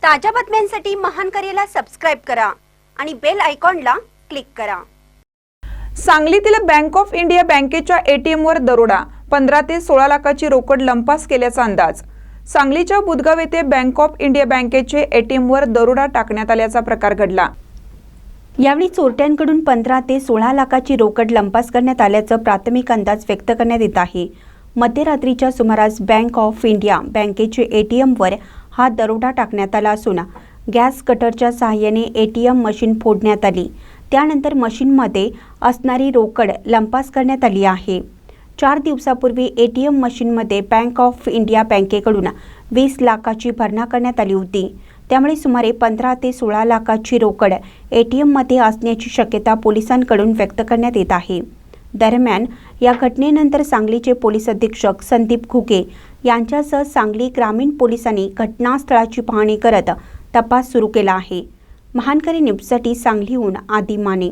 ताज्या बातम्यांसाठी महानकरेला सबस्क्राइब करा आणि बेल आयकॉनला क्लिक करा। सांगलीतील बँक ऑफ इंडिया बँकेच्या एटीएमवर दरोडा, 15 ते 16 लाखाची रोकड लंपास केल्याचा अंदाज। सांगलीच्या बुधगाव येथे बँक ऑफ इंडिया बँकेचे एटीएमवर दरोडा टाकण्यात आल्याचा प्रकार घडला। यावेळी चोरट्यांकडून 15 ते 16 लाखाची रोकड लंपास करण्यात आल्याचा प्राथमिक अंदाज व्यक्त करण्यात येत आहे। मध्यरात्रीच्या सुमारास बँक ऑफ इंडिया बँकेचे एटीएमवर हा दरोडा टाकण्यात आला असून गॅस कटरच्या सहाय्याने एटीएम मशीन फोडण्यात आली। त्यानंतर मशीनमध्ये असणारी रोकड लंपास करण्यात आली आहे। 4 दिवसापूर्वी एटीएम मशीनमध्ये बँक ऑफ इंडिया बँकेकडून 20 लाखाची भरणा करण्यात आली होती। त्यामुळे सुमारे 15 ते 16 लाखाची रोकड एटीएममध्ये असण्याची शक्यता पोलिसांकडून व्यक्त करण्यात येत आहे। दरम्यान या घटनेनंतर सांगलीचे पोलीस अधीक्षक संदीप घुगे यांच्यासह सांगली ग्रामीण पोलिसांनी घटनास्थळाची पाहणी करत तपास सुरू केला आहे। महानकरी न्यूजसाठी सांगलीहून आदी माने।